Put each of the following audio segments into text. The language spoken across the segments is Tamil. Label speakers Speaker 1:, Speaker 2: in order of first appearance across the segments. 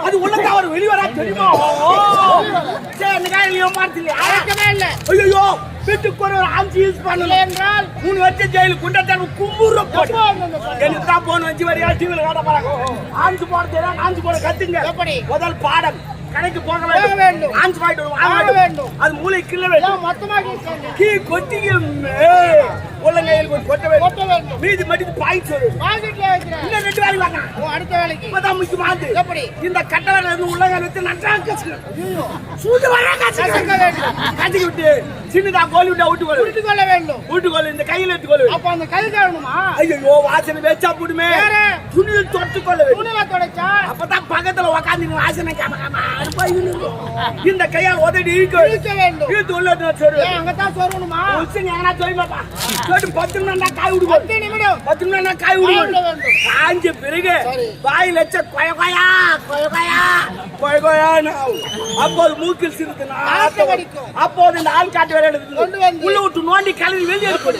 Speaker 1: அது உள்ளதா ஒரு வெளிவரா தெரியுமா? ஐயோ வீட்டுக்கு ஒரு ஆம்சி யூஸ் பண்ணல என்றால் 3 வருஷம் ஜெயிலு குண்டத்தன கும்புற போடு. எனக்கு தான் போன் வச்சு வரையா டிவில காட்ட போறாங்க. ஆம்சி போடுறதா ஆம்சி போட கத்துங்க. முதல் பாடம் கணக்கு போக வேண்டும். ஆன்ஸ் வாய்டு வாங்க வேண்டும். அது மூளை கிள்ள வேண்டும். மொத்தமாக கீ கொட்டிங்க உள்ளங்கையில் கொட்ட வேண்டும். மீதி மடித்து பாய் சொல்லு. பாக்கெட்ல வைக்கிறேன். இன்னும் 2 வேலை வாங்க. அடுத்த வேலைக்கு. இப்பதான் முக்கியமானது. எப்படி? இந்த கட்டவர இருந்து உள்ளங்கையில வச்சு நட்டாங்க கசு. ஐயோ. சூடு வர கசு வேண்டும். கட்டி விட்டு சின்னதா கோலி விட்டு அவுட் கோல். விட்டு கொள்ள வேண்டும். விட்டு கோல் இந்த கையில எடுத்து கோல். அப்ப அந்த கை காணுமா? ஐயோ வாசனை வெச்சா புடுமே. துணியில தொட்டு கொள்ள வேண்டும். துணியில தொடச்சா அப்பதான் பக்கத்துல உட்கார்ந்து வாசனை காமா. இந்த கையால் உதடி இழுக்க வேண்டும். இழுத்து உள்ளது சொரு. அங்க தான் சொருணுமா? உச்சங்க எங்கனா சொல்லுமாப்பா. சொடு 10 நிமிடம் காய் விடு. 10 நிமிடம். 10 நிமிடம் காய் விடு. காஞ்ச பிறகு வாயில வச்ச கொயகொயா கொயகொயா கொயகொயா அப்போது மூக்கில் சிறுத்து நாத்த வடிக்கும். அப்போது இந்த ஆள் காட்டு வேற எடுத்து கொண்டு வந்து உள்ள விட்டு நோண்டி கலவி வெளியே எடுப்படு.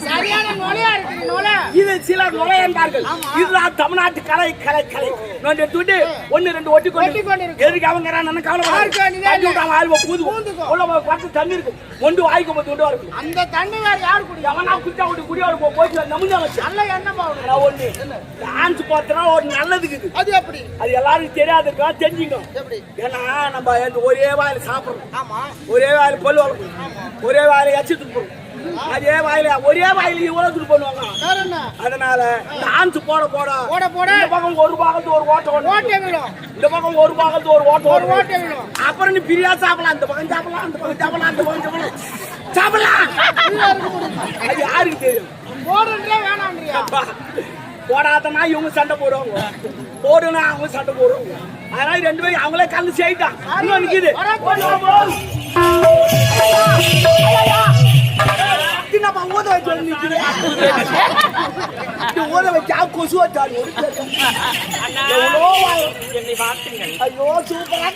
Speaker 1: சரியான நோலையா இருக்கு நோலை. இது சில நோலை என்பார்கள். இதுதான் தமிழ்நாட்டு கலை கலை கலை. நோண்டி எடுத்து 1 2 ஒட்டி கொண்டு எதுக்கு அவங்க நான் கவலை ஆல்வ பூது உள்ள பட்டு தண்ணி இருக்கு. ஒன்று வாய்க்கு போது கொண்டு வரும். அந்த தண்ணி வேற யாரு குடி? அவனா குடிச்சா விட்டு குடியோட போய் நமுஞ்சா வச்சு நல்ல எண்ணம் பாவன ஒண்ணு டான்ஸ் பார்த்தா ஒரு நல்லதுக்கு. அது எப்படி? அது எல்லாரும் தெரியாதுக்கா தெரிஞ்சுக்கணும். எப்படி? ஏன்னா நம்ம ஒரே வாயில சாப்பிடுறோம். ஆமா. ஒரே வாயில பல்லு வளர்க்கணும். ஒரே வாயில எச்சி துப்புறோம். அதே வாயில ஒரே வாயில இவ்வளவு துடு பண்ணுவாங்க. அதனால டான்ஸ் போட போட போட போட இந்த பக்கம் ஒரு பாகத்து ஒரு ஓட்ட ஓட்ட விடும். இந்த பக்கம் ஒரு பாகத்து ஒரு ஓட்ட ஓட்ட விடும். அப்புறம் நீ பிரியா சாப்பிடலாம். இந்த பக்கம் சாப்பிடலாம், அந்த பக்கம் சாப்பிடலாம், அந்த பக்கம் சாப்பிடலாம். அது யாருக்கு தெரியும்? போடுறதே வேணாம்ன்றியா? போடாதனா இவங்க சண்டை போடுவாங்க, போடுனா அவங்க சண்டை போடுவாங்க. அதனால 2 பேரும் அவங்களே கலந்து செய்யிட்டான். இன்னும் நிக்குது. ஓத வச்சு நிக்குது. ஓத வச்சா கொசு வச்சாரு. ஐயோ சூப்பரா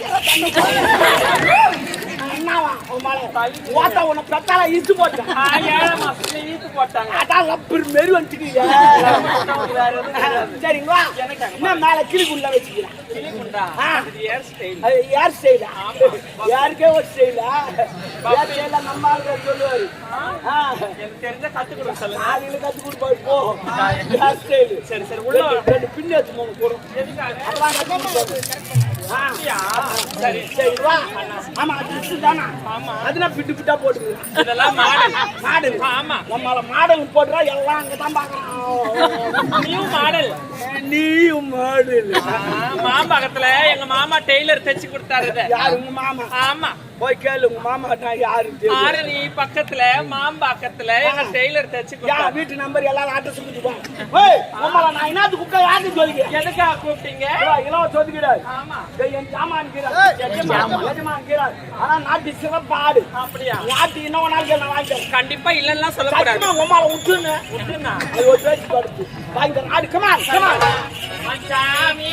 Speaker 1: சரிங்களா? மேல கிளிக்குள்ள வச்சுக்கிறேன். யாருக்கே ஒரு ஸ்டைல நம்ம சொல்லுவாரு. தெரிஞ்ச கத்து கொடுப்பாரு. போ சரி சரி உள்ள 2 பின்னு வச்சு போறோம். சரி சரி வா. ஆமா தானா? ஆமா. அதெல்லாம் பிட்டு பிட்டா போட்டு இதெல்லாம் மாடல் மாடல். ஆமா நம்மள மாடல் போடுறா எல்லாம் அங்கதான் பாக்குறான். நீயும் மாடல் நீயும் மாடல். மாம்பகத்துல எங்க மாமா டெய்லர் தைச்சு கொடுத்தாரு. யாரு உங்க மாமா? ஆமா போய் கேளு உங்க மாமா யாரு? ஆரணி பக்கத்துல மாம்பாக்கத்துல எங்க டெய்லர் தைச்சு கொடுத்தாரு. வீட்டு நம்பர் எல்லாரும் அட்ரஸ் கொடுத்துப்போம். ஏய் நம்மள நான் என்னது குக்க யாரு சொல்லுங்க? எதுக்கா கூப்பிட்டீங்க? இலவ சொல்லுகிறார். ஆமா என் ஜாமான் கீரார் எஜமான் கீரார். ஆனா நாட்டி சிறப்பாடு. அப்படியா? நாட்டி என்ன வேணாலும் நான் வாங்கிக்கிறேன். கண்டிப்பா இல்லன்னா சொல்லக்கூடாது. உமால விட்டுன்னு விட்டுனா அது ஒரு பேச்சு படுத்து வாங்கிக்கிறேன். ஆடு கமான் கமான் மச்சாமி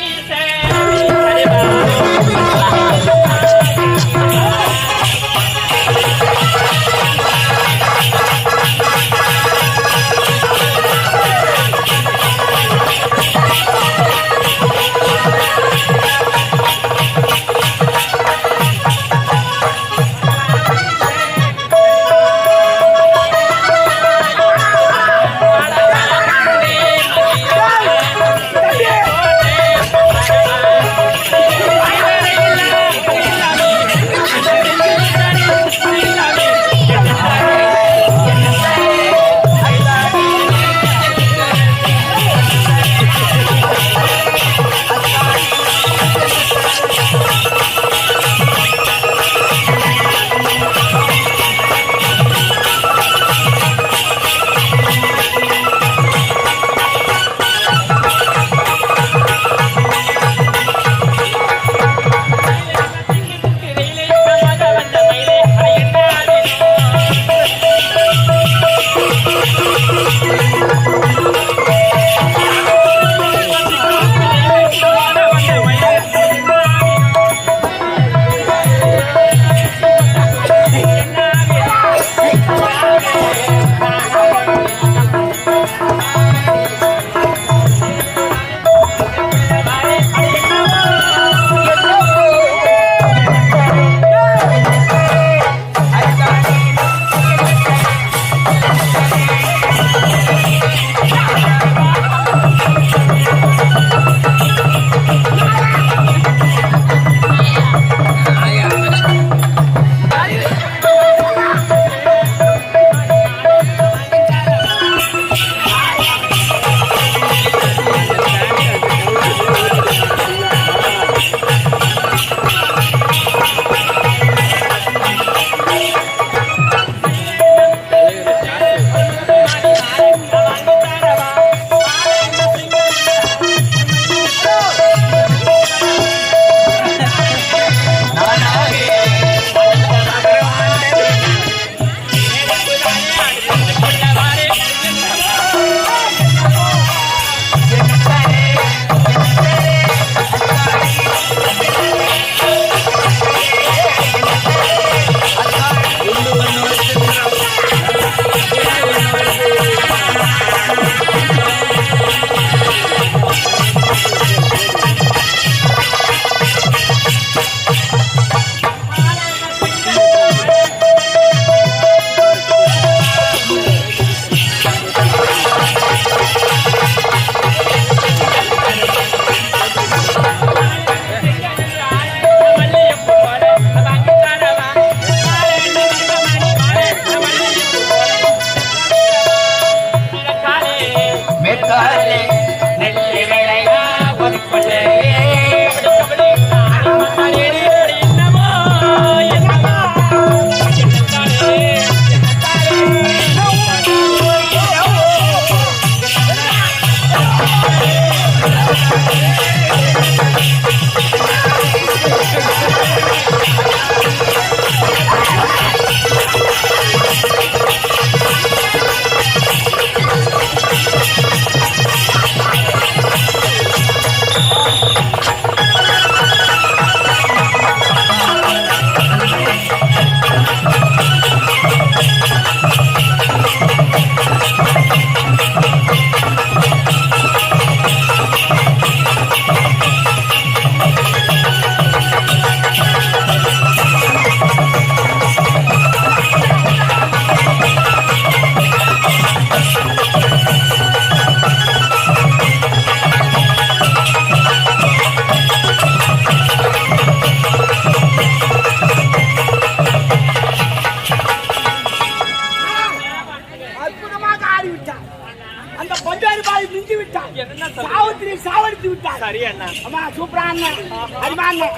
Speaker 2: சரி அண்ணா.
Speaker 1: அம்மா சூப்பரா அண்ணன் அடிமா அண்ணன்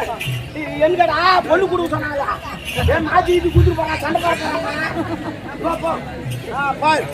Speaker 1: எங்கடா பொண்ணு கொடுக்க சொன்னாங்களா ஏன் மாத்தி இது குடுத்து போறா சண்டை போறாங்க போ பாரு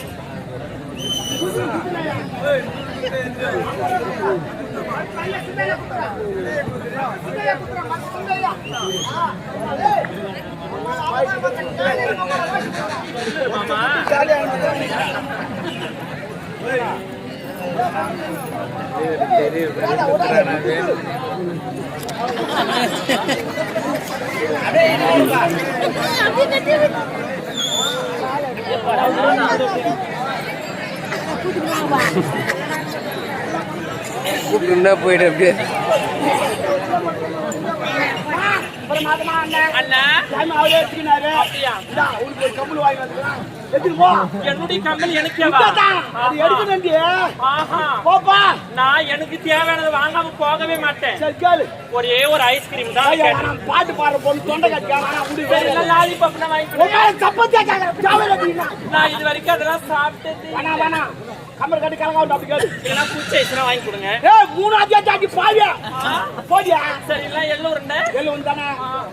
Speaker 3: கூப்பிட்டு போயிட்டு அப்படியே
Speaker 2: என்னுடைய கம்பெனி எனக்கு எனக்கு தேவையானது வாங்காம போகவே மாட்டேன். ஒரே ஒரு ஐஸ்கிரீம் தான்
Speaker 1: பாட்டு பாடுற பொண்ணு தொண்டை கட்டி
Speaker 2: லாலிபாப் நான் இது வரைக்கும் அதெல்லாம் சாப்பிட்டது.
Speaker 1: கம்பர் கட்டி கலங்க அப்படி கேளு.
Speaker 2: இதெல்லாம் பூச்சி ஐஸ்லாம் வாங்கி கொடுங்க.
Speaker 1: ஏய் மூணாவது சாட்டி பாவியா போடியா.
Speaker 2: சரி எல்லாம் எள்ளு உருண்டை
Speaker 1: எள்ளு உண்டானே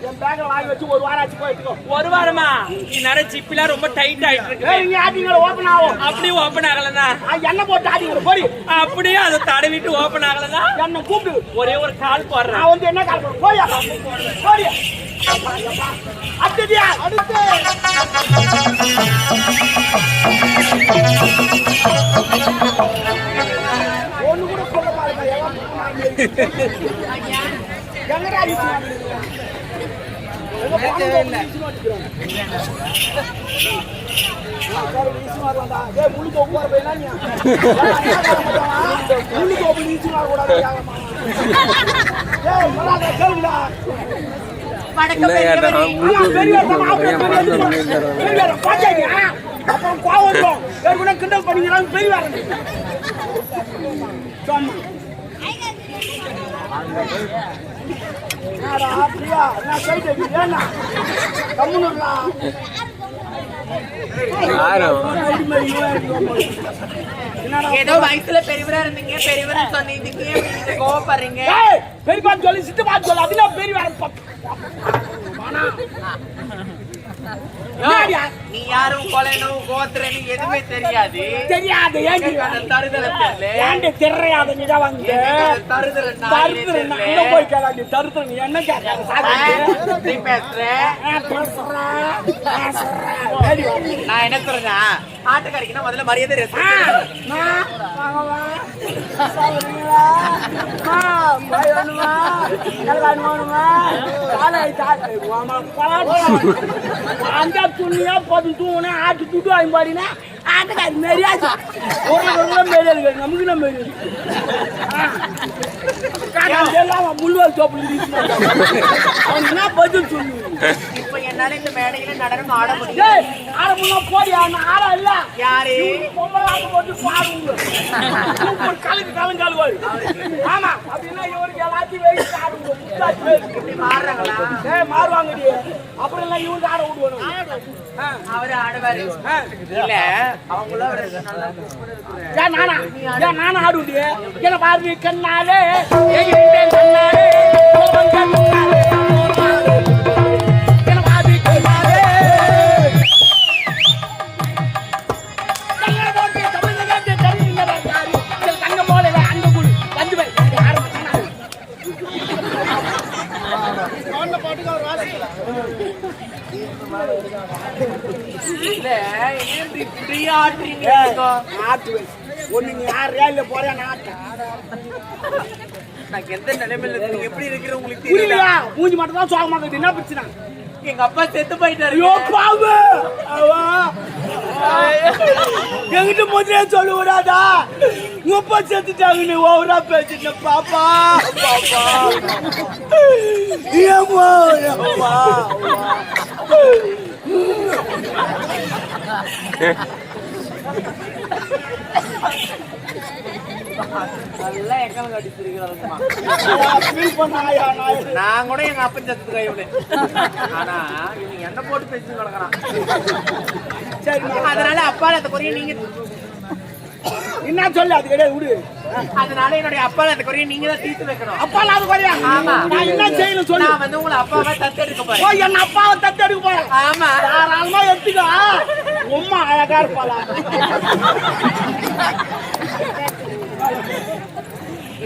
Speaker 1: என் பேக்ல வாங்கி வச்சு ஒரு வாரம் ஆச்சு போயிட்டுக்கோ.
Speaker 2: ஒரு வாரமா? இந்நேர ஜிப்லாம் ரொம்ப டைட் ஆயிட்டு இருக்கு.
Speaker 1: ஏய் நீ ஆட்டிங்கள ஓபன் ஆகும்.
Speaker 2: அப்படியே ஓபன் ஆகலனா
Speaker 1: என்ன போட்டு ஆட்டிங்கள போடி.
Speaker 2: அப்படியே அதை தடவிட்டு ஓபன் ஆகலனா
Speaker 1: என்ன கூப்பிடு.
Speaker 2: ஒரே ஒரு கால் போடுறேன்.
Speaker 1: நான் வந்து என்ன கால் போடுறேன் போடியா போடியா. அடியா அடுத்து ஒண்ணு கூட சொல்ல மாட்டேன். எங்கடா அப்புறம் கோவம் கிண்டல் பண்ணிக்கிறாங்க பெரிய
Speaker 4: ஏதோ வயசுல பெரியவரா இருந்தீங்க, பெரியவரா சொன்னீங்க, கோவப்படுறீங்க.
Speaker 1: பெரியப்பா சொல்லி சித்தப்பா சொல்லு அதெல்லாம் பெரிய
Speaker 4: நீ யாரும் கொலைனும் கோத்திரன்னு எதுவுமே தெரியாது.
Speaker 1: தெரியாது ஏன் தெரியாத நீ தான் வந்து போய் கேளாண்டி தருத்து நீ என்ன
Speaker 4: நீ பேசுற. நான் என்ன சொல்றேன்னா ஆட்டுக்கறிக்குன்னா முதல்ல மரியாதை
Speaker 1: துணியா பத்து தூணா ஆட்டு துட்டு வாங்கிப்பாடினா ஆட்டுக்காரி மாரியாச்சு ஒரு மாரி இருக்கு நமக்கு தான் மாரி முள்ளுவாள் சோப்பு என்ன பதில் சொல்லு.
Speaker 4: இப்ப என்னால இந்த மேடையில நடனம் ஆட முடியும்.
Speaker 1: ஆட முடியும் போடியா ஆட இல்ல
Speaker 4: யாரு
Speaker 1: போட்டு பாடுங்க கலக்கு கலங்காலுவாள். ஆமா அப்படின்னா இவருக்கு எல்லாத்தையும் வெயிட் ஆடுங்க
Speaker 4: மாறுறாங்களா?
Speaker 1: மாறுவாங்கடி. அப்புறம் எல்லாம் இவங்க ஆட விடுவாங்க.
Speaker 4: அவரு ஆடுவாரு இல்ல அவங்களும்
Speaker 1: நானும் ஆடுவது என்ன பாரு கண்ணாலே ஒண்ணு யார் ரேல்ல போறேன்
Speaker 4: நான் எந்த நிலைமையில நீங்க எப்படி இருக்கிற உங்களுக்கு
Speaker 1: தெரியலையா? மூஞ்சி மட்டும் தான் சோக மாட்டேங்குது. என்ன பிரச்சனை?
Speaker 4: எங்க அப்பா செத்து போயிட்டாரு.
Speaker 1: எங்கிட்ட முதலே சொல்ல விடாதா? உங்க அப்பா செத்துட்டாங்க. நீ ஓவரா பேசிட்ட பாப்பா பாப்பா. ஏமா ஏமா
Speaker 4: நான் கூட எங்க அப்பன் சத்து கையோட. ஆனா இவங்க என்ன போட்டு பேசி கிடக்குறான். அதனால அப்பா அந்த குறைய நீங்க
Speaker 1: என்ன சொல்ல அது கிடையாது விடு.
Speaker 4: அதனால என்னுடைய அப்பா அந்த குறைய நீங்க தான் தீர்த்து வைக்கணும்.
Speaker 1: அப்பா அது குறையா?
Speaker 4: ஆமா.
Speaker 1: நான் என்ன செய்யணும் சொல்லு.
Speaker 4: நான் வந்து உங்களை அப்பாவை தத்தெடுக்க போறேன்.
Speaker 1: ஓ, என்ன அப்பாவை தத்தெடுக்க போறேன்?
Speaker 4: ஆமா.
Speaker 1: தாராளமா எடுத்துக்கோ. உம்மா அழகா இருப்பாளா?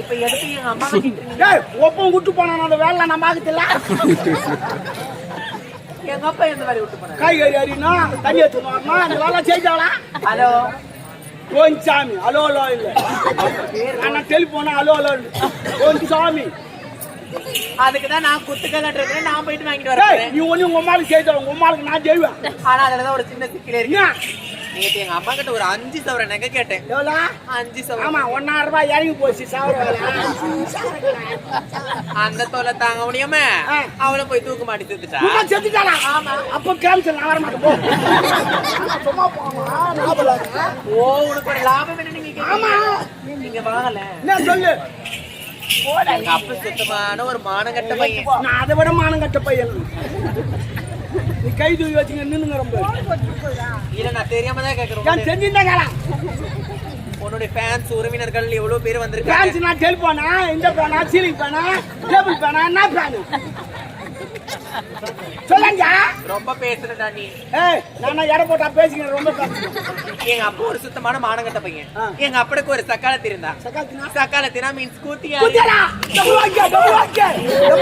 Speaker 4: இப்ப எடுத்து எங்க அம்மா கிட்ட
Speaker 1: ஏய், ஒப்பம் விட்டு போனா அந்த வேலை நம்ம ஆகுதுல்ல.
Speaker 4: எங்க அப்பா எந்த வேலையை விட்டு போனாரு?
Speaker 1: காய்கறி அறினா தண்ணி எடுத்துமா அந்த வேலை செய்தாளா?
Speaker 4: ஹலோ
Speaker 1: கோஞ்சாமி அலோ அலோ இல்ல. ஆனா டெலிபோனா அலோ அலோ கோஞ்சாமி.
Speaker 4: அதுக்குதான் நான் குத்துக்கல் இருக்கேன். நான் போயிட்டு வாங்கிட்டு
Speaker 1: ஏய்,
Speaker 4: வரேன்.
Speaker 1: நீ ஒண்ணு உங்க அம்மாவுக்கு செய்த உங்க அம்மாவுக்கு நான் செய்வேன்.
Speaker 4: ஆனா அதுலதான் ஒரு சின்ன சிக்கலே இருக்கு.
Speaker 1: என்ன?
Speaker 4: நேத்து எங்க அம்மா கிட்ட ஒரு 5 சவர நகை கேட்டேன்.
Speaker 1: எவ்வளோ?
Speaker 4: 5 சவர.
Speaker 1: ஆமா, 1000 ரூபாய் இறங்கி போச்சு சவர வேலை.
Speaker 4: அந்த தொலை தாங்க முடியாம
Speaker 1: ஆ.
Speaker 4: அவளும் போய் தூக்கு மாட்டி செத்துட்டா.
Speaker 1: உமா செத்துட்டாளா? ஆமா. அப்ப கேன்சல் நான் வர மாட்டேன் போ. சும்மா போமா லாபம்.
Speaker 4: ஓ, உனக்கு ஒரு லாபம் என்ன நீங்க
Speaker 1: ஆமா.
Speaker 4: கேட்டீங்க? நீங்க வாங்கல.
Speaker 1: என்ன சொல்லு.
Speaker 4: எங்க அப்பா சுத்தமான ஒரு மானங்கட்ட பையன்.
Speaker 1: நான் அதை விட மானம் கட்ட பையன். நீ கை தூக்கி வச்சுங்க நின்னுங்க ரொம்ப.
Speaker 4: இல்ல நான் தெரியாம தான்
Speaker 1: ஏன்
Speaker 4: கேக்குறேன்.
Speaker 1: செஞ்சிருந்தா கேளா.
Speaker 4: உன்னுடைய ஃபேன்ஸ் உறவினர்கள் எவ்வளவு பேர் வந்திருக்காங்க.
Speaker 1: ஃபேன்ஸ் நான் டெலிபோனா, இந்த பேனா, சீலிங் பேனா, டேபிள் பேனா, என்ன பேனு? சொல்லுங்க.
Speaker 4: ரொம்ப பேசுறடா நீ.
Speaker 1: ஏய், நான் எடை போட்டா பேசிக்கிறேன் ரொம்ப பேசுறேன்.
Speaker 4: எங்க அப்பா ஒரு சுத்தமான மானங்கட்ட பையன்.
Speaker 1: ஆ.
Speaker 4: எங்க அப்பனுக்கு ஒரு சக்காலத்தி இருந்தா.
Speaker 1: சகாத்தினா
Speaker 4: சக்காலத்தினா மீன்ஸ் ஸ்கூட்டியா.
Speaker 1: பூஜாடா டபுள் வாங்க டபுள் வாங்க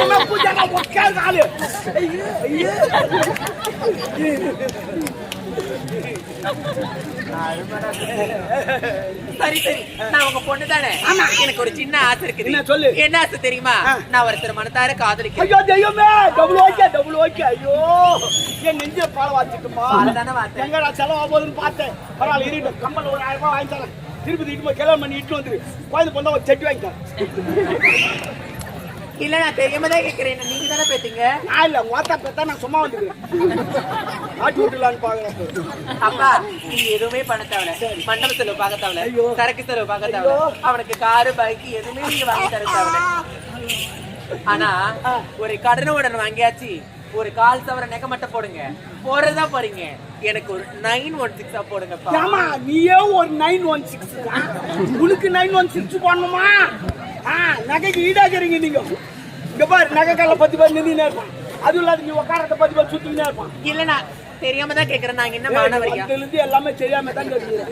Speaker 1: நம்ம பூஜாடா ஒக்கே காலு. ஐயோ ஐயோ.
Speaker 4: சரி சரி, நான் உங்க பொண்ணு தானே.
Speaker 1: ஆமா.
Speaker 4: எனக்கு ஒரு சின்ன ஆசை இருக்குது.
Speaker 1: என்ன சொல்லு.
Speaker 4: என்ன ஆசை தெரியுமா?
Speaker 1: ஆ.
Speaker 4: நான் ஒருத்தர் மனதார காதலிக்கிறேன்.
Speaker 1: ஐயோ தெய்வமே டபுள் ஓகே ஐயோ என் நெஞ்ச பால வாச்சிட்டுமா.
Speaker 4: அதுதானே வார்த்தை.
Speaker 1: எங்கடா செலவு ஆகுதுன்னு பார்த்தேன். பரவாயில்ல இருக்கட்டும். கம்பல் ஒரு 1000 ரூபாய் வாங்கி தரேன். திருப்பதி இட்டு போய் கல்யாணம் பண்ணி இட்டு வந்துரு. கோயில் பொண்ணா ஒரு செட்டி வாங்கி தரேன்.
Speaker 4: இல்ல நான் தெரியாம தான் கேக்குறேன். நீங்க தானே பேத்தீங்க.
Speaker 1: நான் இல்ல மொத்த பேத்தா நான் சும்மா வந்துக்கிறேன். ஆட்டி விட்டுலான்னு பாக்குறேன்.
Speaker 4: அப்பா நீங்க எதுவுமே பண்ண தேவையில்ல. மண்டப செலவு பார்க்க தேவையில்ல.
Speaker 1: ஐயோ.
Speaker 4: சரக்கு செலவு பார்க்க தேவையில்ல. அவனுக்கு காரு பைக் எதுவுமே நீங்க வாங்கி தர தேவையில்ல. ஆனா ஒரு கடனுடன் வாங்கியாச்சு. ஒரு 1/4 சவர நகை மட்டும் போடுங்க. போறதா போறீங்க. எனக்கு ஒரு 916 போடுங்கப்பா.
Speaker 1: ஆமா, நீயே ஒரு 916. உனக்கு 916 போடணுமா? நகைக்கு ஈடாக்கிறீங்க நீங்க. இங்க பாரு, நகை கல்ல 10 பேர் நின்றுனே இருப்பான். அதுவும் இல்லாத நீ உட்காரத்தை 10 பேர் சுத்தினே இருப்பான்.
Speaker 4: இல்ல நான் தெரியாம தான் கேக்குறேன். நாங்க என்ன மாணவரியா?
Speaker 1: இருந்து எல்லாமே தெரியாம தான் கேட்கிறேன்.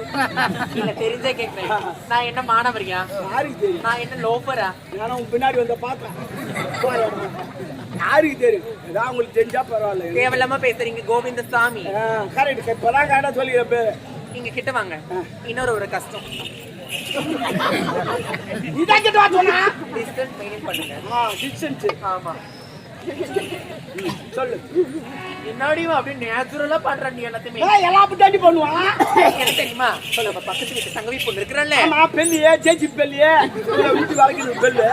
Speaker 4: இல்ல தெரிஞ்சே கேக்குறேன். நான் என்ன மாணவரியா?
Speaker 1: யாருக்கு தெரியும்?
Speaker 4: நான் என்ன லோஃபரா?
Speaker 1: ஏன்னா உன் பின்னாடி வந்த பார்த்தேன். யாருக்கு தெரியும்? ஏதாவது உங்களுக்கு தெரிஞ்சா பரவாயில்ல.
Speaker 4: தேவையில்லாம பேசுறீங்க கோவிந்தசாமி.
Speaker 1: கரெக்ட். இப்பதான் கரெக்டா சொல்லிக்கிறேன் பேரு.
Speaker 4: நீங்க கிட்ட வாங்க. இன்னொரு ஒரு கஷ்டம்.
Speaker 1: இதான் கிட்ட வா சொன்னா.
Speaker 4: டிஸ்டன்ஸ் மெயின்டைன் பண்ணுங்க.
Speaker 1: டிஸ்டன்ஸ்.
Speaker 4: ஆமா.
Speaker 1: சொல்லு.
Speaker 4: என்னடியும் அப்படியே நேச்சுரலா பண்ற நீ எல்லாத்தையுமே.
Speaker 1: எல்லாம் தாண்டி பண்ணுவான்.
Speaker 4: எனக்கு தெரியுமா? சொல்ல பக்கத்து வீட்டு தங்கவி பொண்ணு இருக்கிறல்ல.
Speaker 1: ஆமா, பெல்லியே ஜெயிச்சு பெல்லியே வீட்டு வளர்க்குது பெல்லு.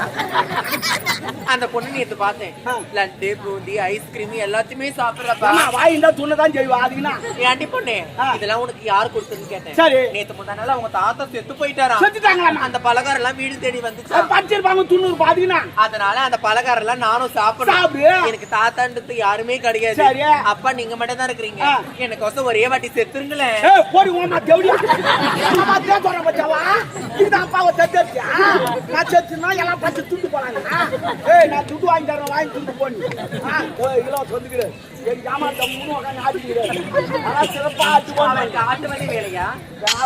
Speaker 4: அந்த பொண்ணு நேத்து பார்த்தேன். லட்டு பூந்தி ஐஸ்கிரீம் எல்லாத்தையுமே சாப்பிடுறப்பா.
Speaker 1: வாயிந்தா துண்ணதான் செய்வா. அதுக்குன்னா
Speaker 4: ஏன்டி பொண்ணு இதெல்லாம் உனக்கு யாரு கொடுத்ததுன்னு கேட்டேன்.
Speaker 1: சரி.
Speaker 4: நேத்து முந்தானால அவங்க தாத்தா செத்து போயிட்டாராம்.
Speaker 1: செத்துட்டாங்களா?
Speaker 4: அந்த பலகாரம் எல்லாம் வீடு தேடி வந்துச்சா.
Speaker 1: படிச்சிருப்பாங்க 90. அதுக்குன்னா
Speaker 4: அதனால அந்த பலகாரம் எல்லாம் நானும் சாப்பிடுறேன். எனக்கு தாத்தான்றது யாருமே கிடையாது.
Speaker 1: சரி.
Speaker 4: அப்பா நீங்க மட்டும் தான் இருக்கிறீங்க. எனக்கோசம் ஒரே வாட்டி செத்துருங்களேன்.
Speaker 1: போடுவோமா தேவடியா. அம்மா தேவற பச்சவா. இந்த அப்பாவை தத்தறியா. நான் செத்துனா எல்லாம் பச்சை துண்டு போறாங்க. நான் துண்டு வாங்கி தரேன். வாங்கி துண்டு போனி. இதோ சொல்லுகிறேன். என் ஜாமான் மூணு உட்காந்து ஆடிக்கிறேன். ஆனா சிறப்பா ஆட்டு போனேன்.
Speaker 4: ஆட்டு வண்டி வேலையா?
Speaker 1: நான்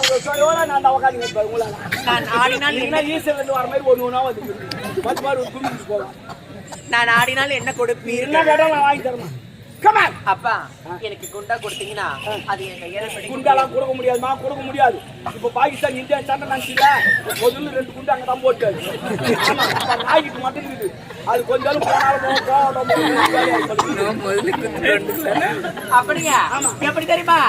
Speaker 1: உட்காந்து உங்களால
Speaker 4: நான் ஆடினால்
Speaker 1: என்ன ஈஸ்வரன் வர மாதிரி ஒண்ணு வந்து 10 மாதிரி ஒரு கும்பிட்டு போகலாம்.
Speaker 4: நான் ஆடினால் என்ன கொடுப்பீர்?
Speaker 1: என்ன கேட்டா நான் வாங்கி தரேன். கமான்.
Speaker 4: அப்பா எனக்கு குண்டா கொடுத்தீங்கன்னா அது என் கையால
Speaker 1: குண்டாலாம் கொடுக்க முடியாதுமா, கொடுக்க முடியாது. இப்ப பாகிஸ்தான் இந்தியா சண்டை நினைச்சுல முதல்ல 2 குண்டு அங்கதான் போட்டு நாய்க்கு மட்டும் இருக்குது. அது கொஞ்சம்
Speaker 4: அப்படியா? எப்படி தெரியுமா?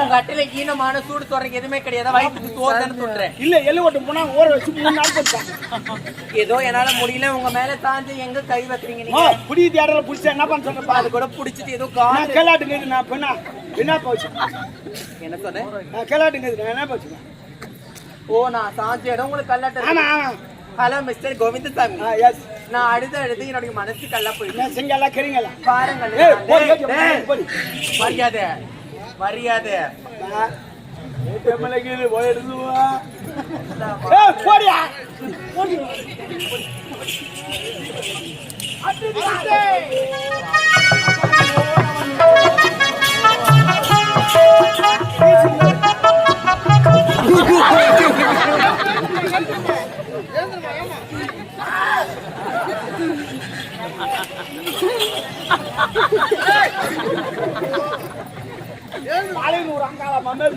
Speaker 4: உங்க அட்டையில ஈனமான சூடு சொல்றதுக்கு எதுவுமே கிடையாது. வயிற்றுக்கு சோறுன்னு சொல்றேன்.
Speaker 1: இல்ல எள்ளு ஓட்டு போனா ஊற வச்சு 3 நாள் போட்டான்.
Speaker 4: ஏதோ என்னால முடியல. உங்க மேல தாண்டி எங்க கை வைக்கிறீங்க நீங்க?
Speaker 1: புடி தேடல புடிச்சா என்ன பண்ண சொல்றப்பா?
Speaker 4: அது கூட புடிச்சிட்டு ஏதோ
Speaker 1: நான் கேளாட்டுங்க. நான் பண்ணா என்ன போச்சு?
Speaker 4: என்ன சொன்னேன்?
Speaker 1: நான் கேளாட்டுங்க. நான் என்ன போச்சு?
Speaker 4: ஓ நான் சாஞ்சி இடம் உங்களுக்கு கல்லாட்ட.
Speaker 1: ஆமா ஆமா.
Speaker 4: Hello mister Govindasamy.
Speaker 1: எஸ்.
Speaker 4: நான் அடுத்து என்னோட மனசு கல்லா போயிடுச்சு.
Speaker 1: நான் செங்கலா கறிங்களா
Speaker 4: பாருங்க. மரியாதை மரியாதை.
Speaker 1: மலைக்கு போயிடுவா. போடியா போடி. ஒரு அங்காள மம்மேல்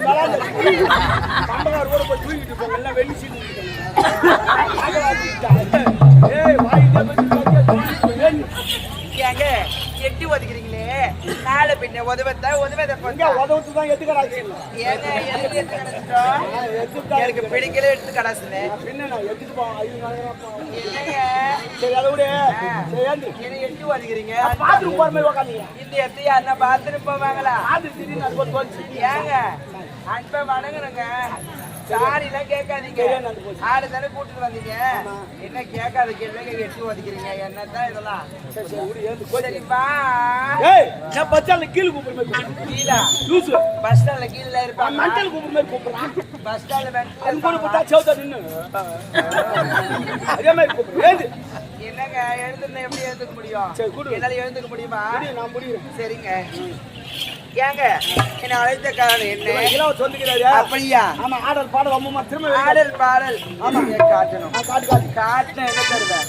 Speaker 1: பம்பகார் கூட போய் தூக்கிட்டு போங்க. எல்லாம் வெளி சீட்டு
Speaker 2: ஏங்க எட்டி ஒதுக்குறீங்களே, நாளை பின்ன உதவத்தை
Speaker 1: உதவுதான் எதுக்கடாச்சு.
Speaker 2: ஏங்க எனக்கு பிடிக்கல எடுத்து கடாசுன்னு
Speaker 1: பின்ன நான் எடுத்துட்டு போவேன்.
Speaker 2: என்னங்க
Speaker 1: சரி அதை விட
Speaker 2: என்ன எட்டி ஒதுக்குறீங்க?
Speaker 1: பாத்ரூம் போற மாதிரி உட்காந்தீங்க.
Speaker 2: இந்த இடத்த யாருன்னா பாத்துட்டு போவாங்களா?
Speaker 1: அது திடீர்னு அது தோச்சு.
Speaker 2: ஏங்க அன்பை வணங்குறங்க. சாரி எல்லாம் கேட்காதீங்க. ஆடு தானே கூட்டிட்டு வந்தீங்க. என்ன கேட்காத கேள்வி எட்டி ஒதுக்கிறீங்க? என்னதான் இதெல்லாம்? சரிப்பா.
Speaker 1: நான் பஸ் ஸ்டாண்ட்ல கீழே கூப்பிடுற
Speaker 2: கீழா
Speaker 1: லூசு.
Speaker 2: பஸ் ஸ்டாண்ட்ல கீழே இருப்பாங்க.
Speaker 1: மெண்டல் கூப்பிடுற மாதிரி கூப்பிடுறான்.
Speaker 2: பஸ் ஸ்டாண்ட்ல
Speaker 1: அது கூட போட்டா சவுதா நின்னு அதே மாதிரி கூப்பிடுறேன்.
Speaker 2: என்னங்க எழுந்துருந்தா எப்படி எழுந்துக்க முடியும்?
Speaker 1: சரி, குடு.
Speaker 2: என்னால எழுந்துக்க முடியுமா?
Speaker 1: நான் முடிகிறேன்.
Speaker 2: சரிங்க. ஏங்க என்ன அழைத்த காரணம் என்ன?
Speaker 1: இளவ சொல்லுகிறாரு.
Speaker 2: அப்படியா?
Speaker 1: ஆமா. ஆடல் பாடல் அம்மா திரும்ப
Speaker 2: ஆடல் பாடல். ஆமா காட்டணும்.
Speaker 1: காட்டு காட்டு
Speaker 2: காட்டுனா என்ன தருவேன்?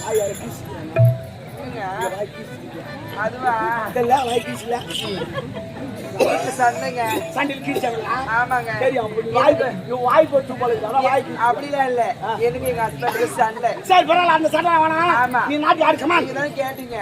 Speaker 2: அதுவா
Speaker 1: இதெல்லாம் வாய்க்கிஸ்ல
Speaker 2: சண்டைங்க.
Speaker 1: சண்டையில் கீழ்ச்சாங்களா?
Speaker 2: ஆமாங்க.
Speaker 1: சரி அப்படி வாய் போட்டு போல
Speaker 2: அப்படிலாம் இல்ல. எனக்கு எங்க ஹஸ்பண்டுக்கு சண்டை.
Speaker 1: சரி பரவாயில்ல. அந்த சண்டை வேணாம்.
Speaker 2: ஆமா.
Speaker 1: நீ நாட்டி யாரு கமா
Speaker 2: நீங்க தான் கேட்டீங்க.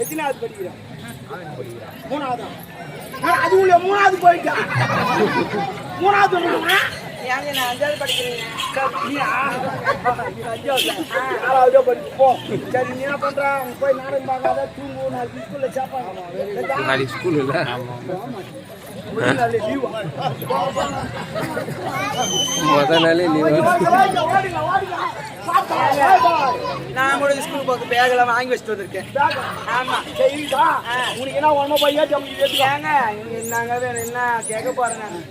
Speaker 1: எத்தனாவது படிக்கிறேன்? மூணாவது. அது உள்ள மூணாவது போயிட்டான். மூணாவது
Speaker 2: ஏங்க நான் 5வது படிக்கிறீங்க.
Speaker 1: போ. சரி நீ என்ன பண்ற? போய் நாடகம் பார்க்காத, தூங்கு. நாளைக்கு ஸ்கூல்ல சாப்பாடு.
Speaker 3: நாளைக்கு ஸ்கூல் இல்ல முத நாளே லீவ்.
Speaker 2: நான் கூட ஸ்கூல் போக்கு பேக்கெல்லாம் வாங்கி வச்சுட்டு வந்திருக்கேன்.
Speaker 1: ஆமா சரிடா. உனக்கு என்ன ஒண்ணு போய் ஏடிஎம்
Speaker 2: ஏங்க என்னங்க வேணும் என்ன கேட்க போறேன் நான்.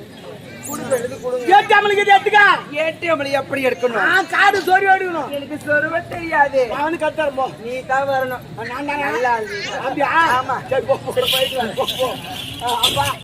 Speaker 2: குடுங்க எடுத்து கொடுங்க.
Speaker 1: ஏடிஎம்க்கு எடுத்துக்க.
Speaker 2: ஏடிஎம்ல எப்படி எடுக்கணும்?
Speaker 1: கார்டு சொரி எடுக்கணும்.
Speaker 2: எனக்கு சொருவ தெரியாது.
Speaker 1: அவனு கட்டறோம் போ.
Speaker 2: நீ தான் வரணும்.
Speaker 1: நான் தான்
Speaker 2: நல்லா
Speaker 1: அப்படியே.
Speaker 2: ஆமா.
Speaker 1: சரி போ போயிட்டு வா. போ. அப்பா